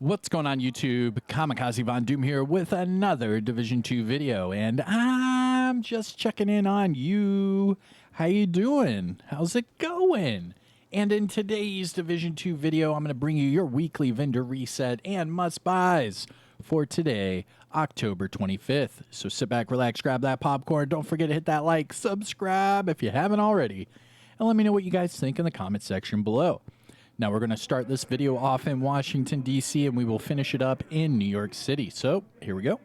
What's going on YouTube? Kamikazevondoom here with another Division 2 video, and I'm just checking in on you. How you doing? How's it going? And in today's Division 2 video, I'm going to bring you your weekly vendor reset and must-buys for today, October 25th. So sit back, relax, grab that popcorn. Don't forget to hit that like, subscribe if you haven't already, and let me know what you guys think in the comment section below. Now, we're going to start this video off in Washington, D.C., and we will finish it up in New York City. So, here we go.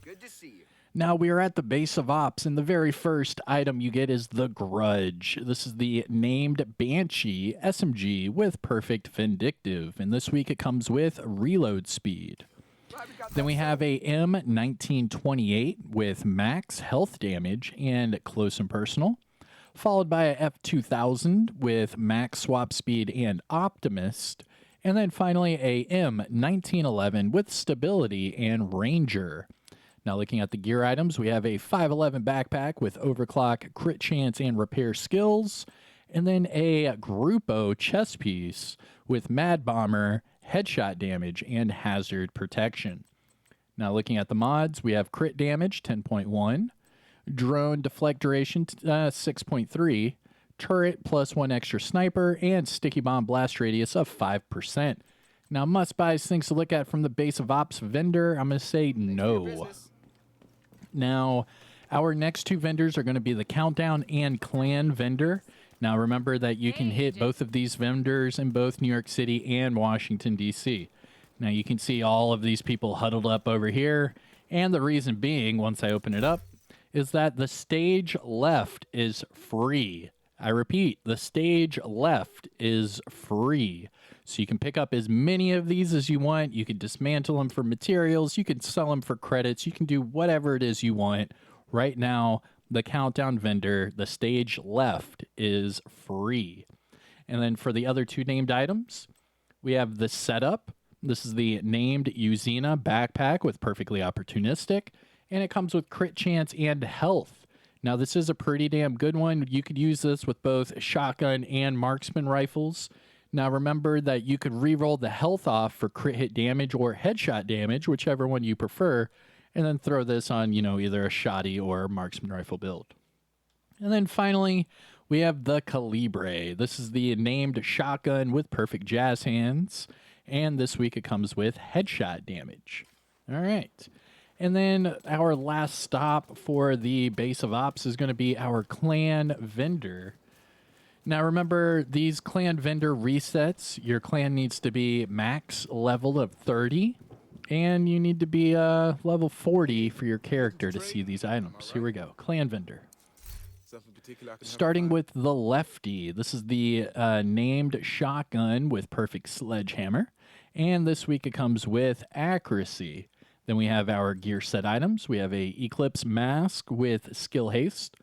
Good to see you. Now, we are at the base of ops, and the very first item you get is the Grudge. This is the named Banshee SMG with Perfect Vindictive, and this week it comes with reload speed. Then we have a M1928 with max health damage and close and personal, followed by a F2000 with max swap speed and optimist, and then finally a M1911 with stability and ranger. Now looking at the gear items, we have a 511 backpack with overclock, crit chance, and repair skills, and then a Grupo chest piece with mad bomber, headshot damage, and hazard protection. Now looking at the mods, we have crit damage 10.1, drone deflect duration 6.3, turret plus 1 extra sniper, and sticky bomb blast radius of 5%. Now, must-buys, things to look at from the base of ops vendor, I'm going to say no. Now, our next two vendors are going to be the Countdown and Clan vendor. Now, remember that you can hit both of these vendors in both New York City and Washington, D.C. Now, you can see all of these people huddled up over here, and the reason being, once I open it up, is that the stage left is free. I repeat, the stage left is free. So you can pick up as many of these as you want. You can dismantle them for materials. You can sell them for credits. You can do whatever it is you want. Right now, the Countdown vendor, the stage left is free. And then for the other two named items, we have the Setup. This is the named Uzina backpack with Perfectly Opportunistic, and it comes with crit chance and health. Now, this is a pretty damn good one. You could use this with both shotgun and marksman rifles. Now, remember that you could reroll the health off for crit hit damage or headshot damage, whichever one you prefer, and then throw this on, either a shoddy or marksman rifle build. And then finally, we have the Calibre. This is the named shotgun with perfect jazz hands, and this week it comes with headshot damage. All right. And then our last stop for the base of ops is going to be our clan vendor. Now remember, these clan vendor resets, your clan needs to be max level of 30, and you need to be level 40 for your character to see these items. Here we go, clan vendor. Starting with the Lefty, this is the named shotgun with perfect sledgehammer, and this week it comes with accuracy. Then we have our gear set items. We have a Eclipse mask with skill haste,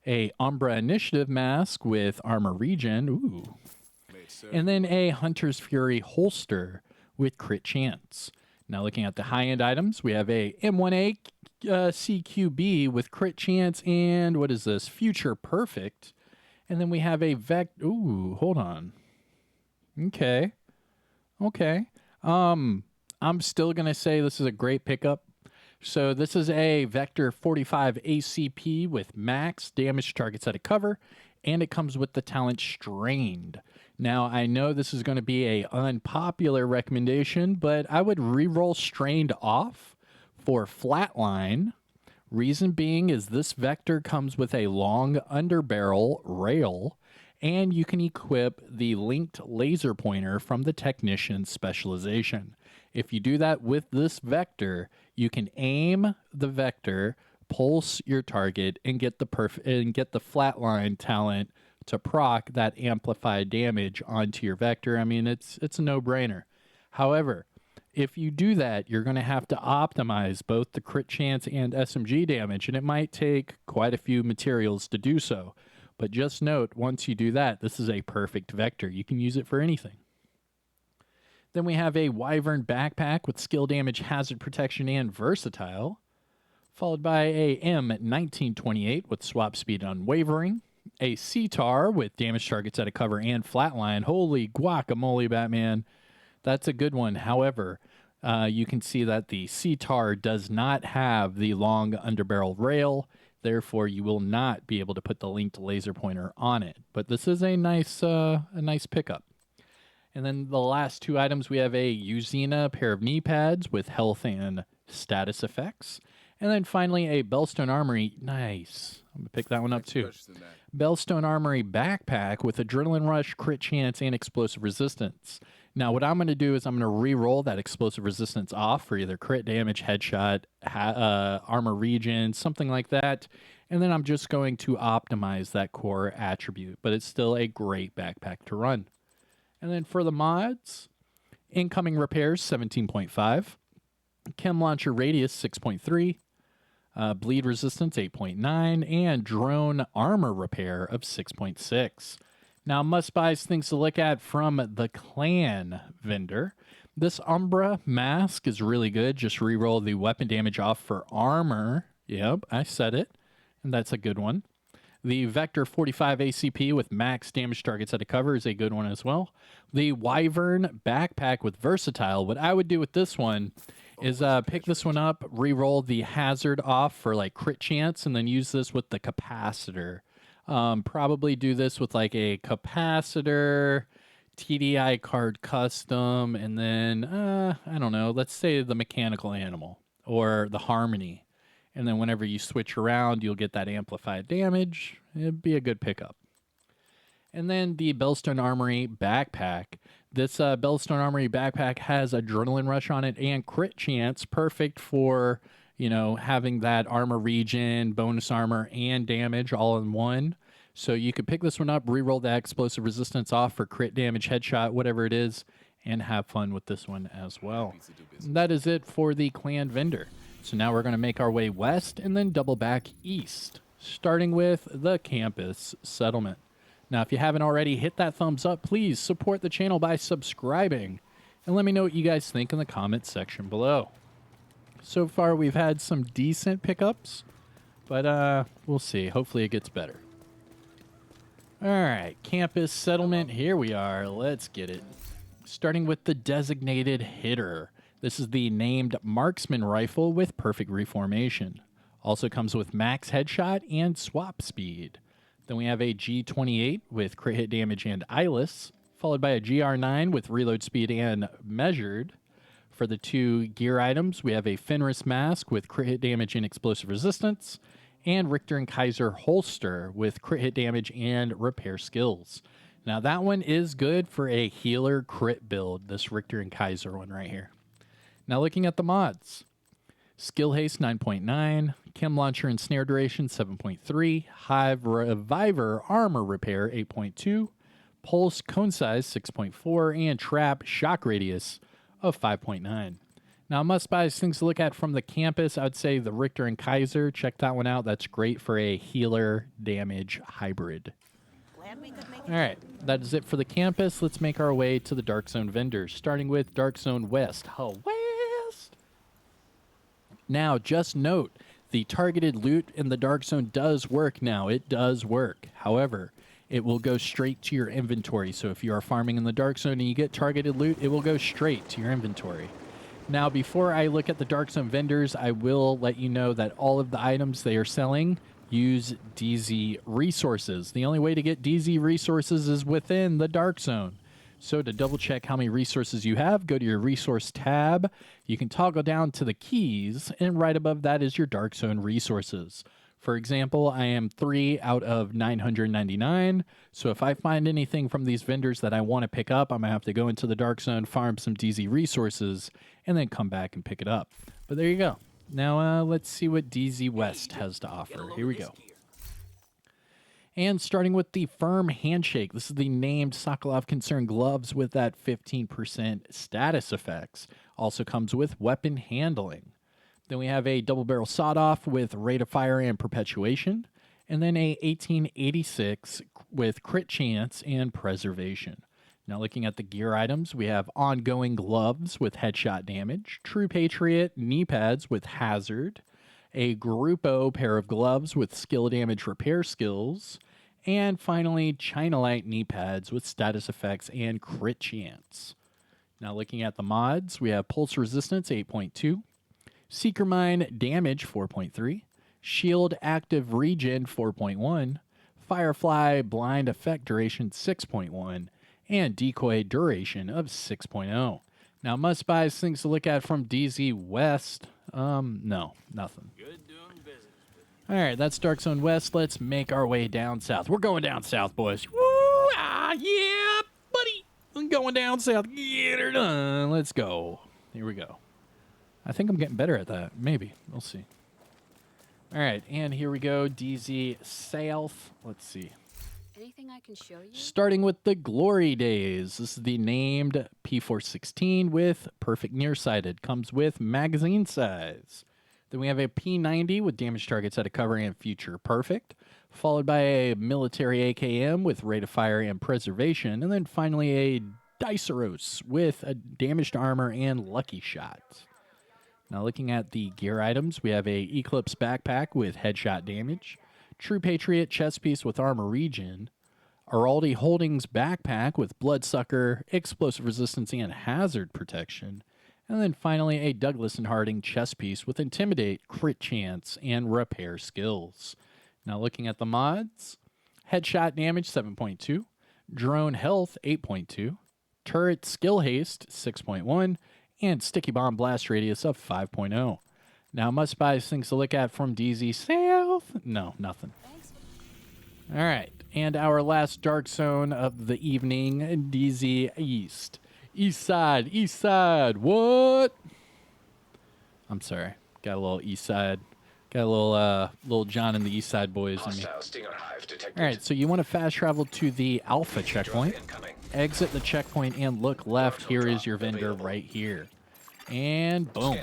a Umbra initiative mask with armor regen, ooh, and then a Hunter's Fury holster with crit chance. Now looking at the high-end items, we have a M1A CQB with crit chance and what is this? Future perfect. And then we have a ooh, hold on. Okay. I'm still going to say this is a great pickup. So this is a Vector 45 ACP with max damage to targets out of cover, and it comes with the talent Strained. Now, I know this is going to be an unpopular recommendation, but I would reroll Strained off for Flatline. Reason being is this Vector comes with a long underbarrel rail, and you can equip the linked laser pointer from the Technician's specialization. If you do that with this Vector, you can aim the Vector, pulse your target, and get the flatline talent to proc that amplified damage onto your Vector. I mean, it's a no-brainer. However, if you do that, you're going to have to optimize both the crit chance and SMG damage, and it might take quite a few materials to do so. But just note, once you do that, this is a perfect Vector. You can use it for anything. Then we have a Wyvern backpack with skill damage, hazard protection, and versatile, followed by a M1928 with swap speed unwavering, a CTAR with damage targets out of cover and flatline. Holy guacamole, Batman. That's a good one. However, You can see that the CTAR does not have the long underbarrel rail. Therefore, you will not be able to put the linked laser pointer on it. But this is a nice pickup. And then the last two items, we have a Uzina pair of knee pads with health and status effects. And then finally, a Bellstone Armory. Nice. I'm going to pick that one up too. Bellstone Armory backpack with Adrenaline Rush, Crit Chance, and Explosive Resistance. Now, what I'm going to do is I'm going to re-roll that Explosive Resistance off for either crit damage, headshot, armor regen, something like that. And then I'm just going to optimize that core attribute. But it's still a great backpack to run. And then for the mods, Incoming Repairs 17.5, Chem Launcher Radius 6.3, Bleed Resistance 8.9, and Drone Armor Repair of 6.6. Now, must-buys, things to look at from the Clan vendor. This Umbra mask is really good. Just re-roll the weapon damage off for armor. Yep, I said it. And that's a good one. The Vector 45 ACP with max damage targets at a cover is a good one as well. The Wyvern backpack with Versatile. What I would do with this one is pick this one up, re-roll the hazard off for like crit chance, and then use this with the capacitor. Probably do this with like a capacitor, TDI card custom, and then, I don't know, let's say the mechanical animal or the harmony. And then whenever you switch around, you'll get that amplified damage. It'd be a good pickup. And then the Bellstone Armory backpack. This Bellstone Armory backpack has Adrenaline Rush on it and Crit Chance. Perfect for, you know, having that armor regen, bonus armor, and damage all in one. So you could pick this one up, re-roll that Explosive Resistance off for crit damage, headshot, whatever it is, and have fun with this one as well. And that is it for the Clan vendor. So now we're going to make our way west and then double back east, starting with the campus settlement. Now, if you haven't already, hit that thumbs up. Please support the channel by subscribing. And let me know what you guys think in the comments section below. So far, we've had some decent pickups, but we'll see. Hopefully it gets better. All right, campus settlement. Here we are. Let's get it. Starting with the designated hitter. This is the named marksman rifle with perfect reformation. Also comes with max headshot and swap speed. Then we have a G28 with crit hit damage and eyeless, followed by a GR9 with reload speed and measured. For the two gear items, we have a Fenris mask with crit hit damage and explosive resistance, and Richter and Kaiser holster with crit hit damage and repair skills. Now that one is good for a healer crit build, this Richter and Kaiser one right here. Now looking at the mods. Skill Haste 9.9, Chem Launcher and Snare Duration 7.3, Hive Reviver Armor Repair 8.2, Pulse Cone Size 6.4, and Trap Shock Radius of 5.9. Now must-buys, things to look at from the campus, I would say the Richter and Kaiser, check that one out. That's great for a healer damage hybrid. All right, that is it for the campus. Let's make our way to the Dark Zone vendors, starting with Dark Zone West. Oh, West! Now, just note, the targeted loot in the Dark Zone does work now. It does work. However, it will go straight to your inventory. So if you are farming in the Dark Zone and you get targeted loot, it will go straight to your inventory. Now, before I look at the Dark Zone vendors, I will let you know that all of the items they are selling use DZ resources. The only way to get DZ resources is within the Dark Zone. So to double check how many resources you have, go to your resource tab. You can toggle down to the keys, and right above that is your Dark Zone resources. For example, I am 3 out of 999. So if I find anything from these vendors that I want to pick up, I'm going to have to go into the Dark Zone, farm some DZ resources, and then come back and pick it up. But there you go. Now let's see what DZ West has to offer. Here we go. And starting with the Firm Handshake, this is the named Sokolov Concern gloves with that 15% status effects. Also comes with weapon handling. Then we have a double barrel sawed-off with rate of fire and perpetuation. And then a 1886 with crit chance and preservation. Now looking at the gear items, we have ongoing gloves with headshot damage, True Patriot knee pads with hazard, a Grupo pair of gloves with skill damage repair skills, and finally China Light knee pads with status effects and crit chance. Now looking at the mods, we have Pulse Resistance 8.2, Seeker Mine Damage 4.3, Shield Active Regen 4.1, Firefly Blind Effect Duration 6.1, and Decoy Duration of 6.0. Now must-buys, things to look at from DZ West. No, nothing. Good doing business. All right, that's Dark Zone West. Let's make our way down south. We're going down south, boys. Woo! Ah, yeah, buddy. I'm going down south. Get her done. Let's go. Here we go. I think I'm getting better at that. Maybe. We'll see. All right, and here we go. DZ South. Let's see. Anything I can show you? Starting with the Glory Days. This is the named P416 with perfect nearsighted. Comes with magazine size. Then we have a P90 with damage targets at a cover and future perfect, followed by a military AKM with rate of fire and preservation, and then finally a Diceros with a damaged armor and lucky shot. Now looking at the gear items, we have a Eclipse backpack with headshot damage, True Patriot chest piece with armor regen, Araldi Holdings backpack with bloodsucker, explosive resistance, and hazard protection, and then finally a Douglas and Harding chest piece with intimidate, crit chance, and repair skills. Now looking at the mods, headshot damage 7.2, drone health 8.2, turret skill haste 6.1, and sticky bomb blast radius of 5.0. Now must-buys, things to look at from DZ South. No, nothing. All right, and our last Dark Zone of the evening, DZ East. East side, what? I'm sorry, got a little east side. Got a little John and the East Side boys in me. All right, so you want to fast travel to the Alpha checkpoint, exit the checkpoint, and look left. Here is your vendor right here. And boom,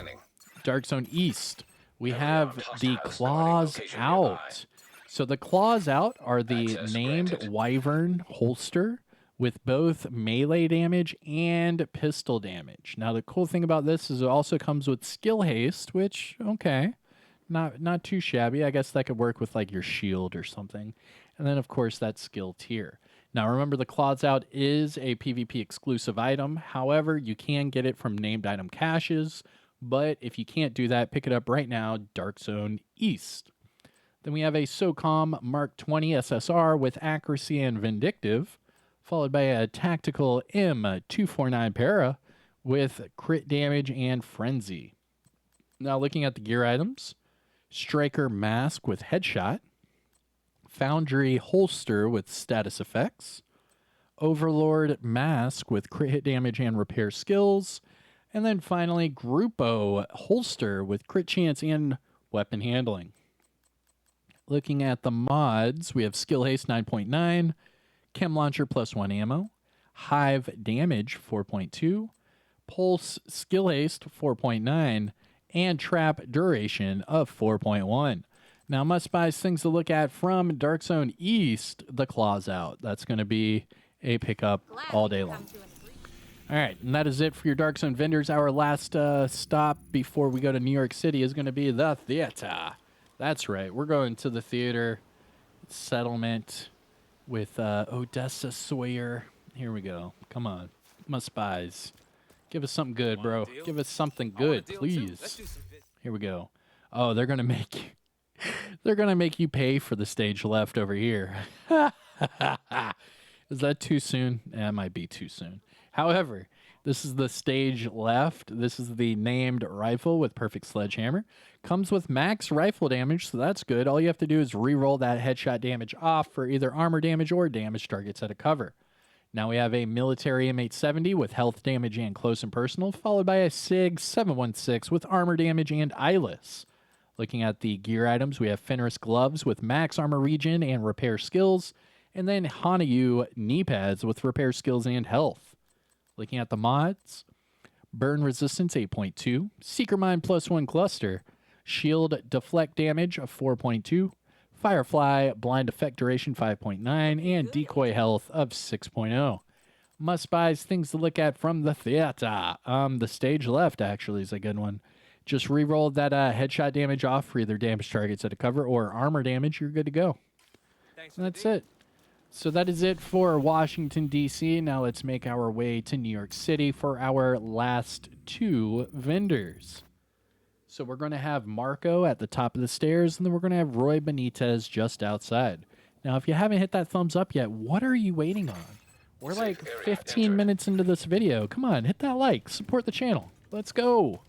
Dark Zone East. We have the Claws Out. So the Claws Out are the named Wyvern holster with both melee damage and pistol damage. Now the cool thing about this is it also comes with skill haste, which, okay, not too shabby. I guess that could work with like your shield or something. And then of course that skill tier. Now remember, the Claws Out is a PvP exclusive item. However, you can get it from named item caches, but if you can't do that, pick it up right now, Dark Zone East. Then we have a SOCOM Mark 20 SSR with accuracy and vindictive, followed by a tactical M249 para with crit damage and frenzy. Now looking at the gear items, Striker mask with headshot, Foundry holster with status effects, Overlord mask with crit hit damage and repair skills, and then finally Grupo holster with crit chance and weapon handling. Looking at the mods, we have skill haste 9.9, Chem Launcher +1 ammo, Hive Damage 4.2, Pulse Skill Haste 4.9, and Trap Duration of 4.1. Now, must-buys, things to look at from Dark Zone East, the Claws Out. That's going to be a pickup all day long. All right, and that is it for your Dark Zone vendors. Our last stop before we go to New York City is going to be the theater. That's right, we're going to the theater settlement with Odessa Sawyer. Here we go. Come on. Must-buys. Give us something good, bro. Give us something good, please. Here we go. Oh, they're going to make you pay for the stage left over here. Is that too soon? That might be too soon. However, this is the stage left. This is the named rifle with perfect sledgehammer. Comes with max rifle damage, so that's good. All you have to do is re-roll that headshot damage off for either armor damage or damage targets at a cover. Now we have a military M870 with health damage and close and personal, followed by a SIG 716 with armor damage and eyeless. Looking at the gear items, we have Fenris gloves with max armor regen and repair skills, and then Hanayu knee pads with repair skills and health. Looking at the mods, burn resistance 8.2, Seeker Mine +1 cluster, shield deflect damage of 4.2, Firefly blind effect duration 5.9, and decoy health of 6.0. Must-buys, things to look at from the theater. The stage left actually is a good one. Just re-roll that headshot damage off for either damage targets at a cover or armor damage. You're good to go. And that's it. So that is it for Washington, D.C. Now let's make our way to New York City for our last two vendors. So we're going to have Marco at the top of the stairs, and then we're going to have Roy Benitez just outside. Now, if you haven't hit that thumbs up yet, what are you waiting on? We're like 15 minutes into this video. Come on, hit that like. Support the channel. Let's go.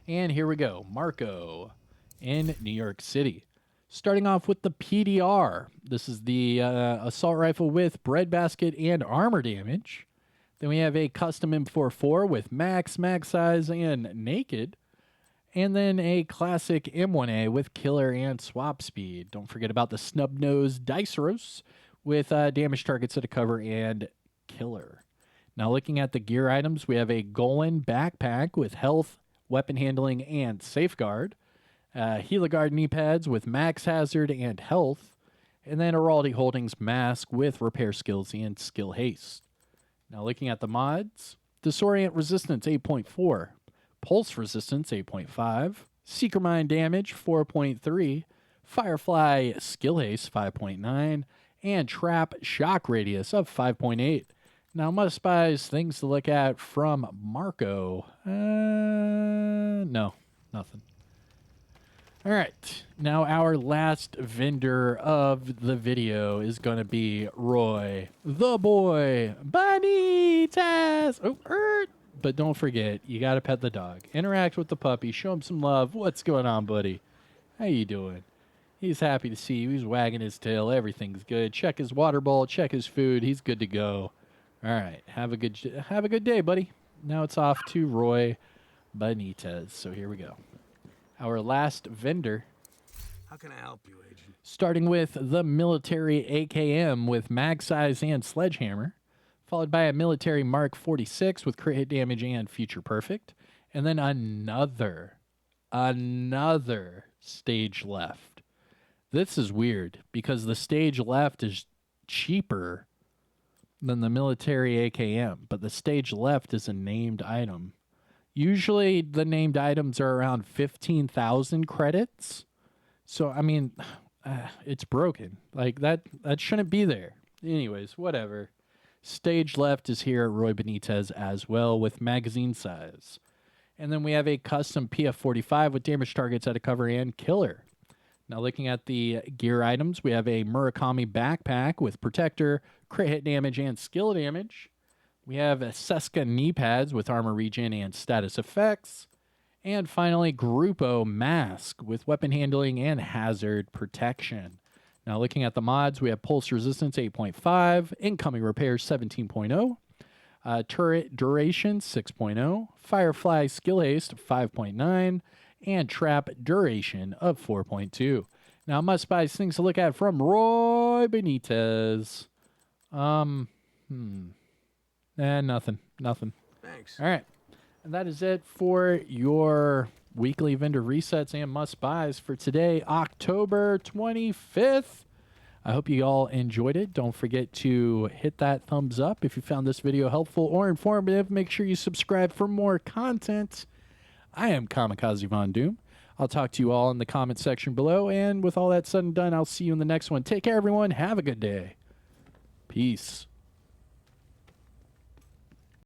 And here we go. Marco in New York City. Starting off with the PDR. This is the assault rifle with breadbasket and armor damage. Then we have a custom M44 with max size, and naked. And then a classic M1A with killer and swap speed. Don't forget about the snub-nosed Diceros with damage targets at a cover and killer. Now looking at the gear items, we have a Golan backpack with health, weapon handling, and safeguard. Heliguard knee pads with max hazard and health. And then a Araldi Holdings mask with repair skills and skill haste. Now looking at the mods, Disorient Resistance 8.4. Pulse Resistance 8.5, Seeker Mind Damage 4.3, Firefly Skill Haste 5.9, and Trap Shock Radius of 5.8. Now, must buys things to look at from Marco. No, nothing. All right, now our last vendor of the video is going to be Roy, the boy, Benitez. But don't forget, you got to pet the dog. Interact with the puppy. Show him some love. What's going on, buddy? How you doing? He's happy to see you. He's wagging his tail. Everything's good. Check his water bowl. Check his food. He's good to go. All right. Have a good day, buddy. Now it's off to Roy Benitez. So here we go. Our last vendor. How can I help you, Agent? Starting with the military AKM with mag size and sledgehammer. Followed by a military Mark 46 with crit hit damage and future perfect. And then another stage left. This is weird because the stage left is cheaper than the military AKM, but the stage left is a named item. Usually the named items are around 15,000 credits. So, I mean, it's broken. Like, that shouldn't be there. Anyways, whatever. Stage left is here at Roy Benitez as well with magazine size. And then we have a custom PF45 with damage targets at a cover and killer. Now looking at the gear items, we have a Murakami backpack with protector, crit hit damage, and skill damage. We have a Seska knee pads with armor regen and status effects. And finally, Grupo mask with weapon handling and hazard protection. Now, looking at the mods, we have Pulse Resistance 8.5, Incoming Repairs 17.0, Turret Duration 6.0, Firefly Skill Haste 5.9, and Trap Duration of 4.2. Now, must buy things to look at from Roy Benitez. Nothing. Thanks. All right. And that is it for your weekly vendor resets and must buys for today, October 25th. I hope you all enjoyed it. Don't forget to hit that thumbs up if you found this video helpful or informative. Make sure you subscribe for more content. I am Kamikazevondoom. I'll talk to you all in the comment section below. And with all that said and done, I'll see you in the next one. Take care, everyone. Have a good day. Peace.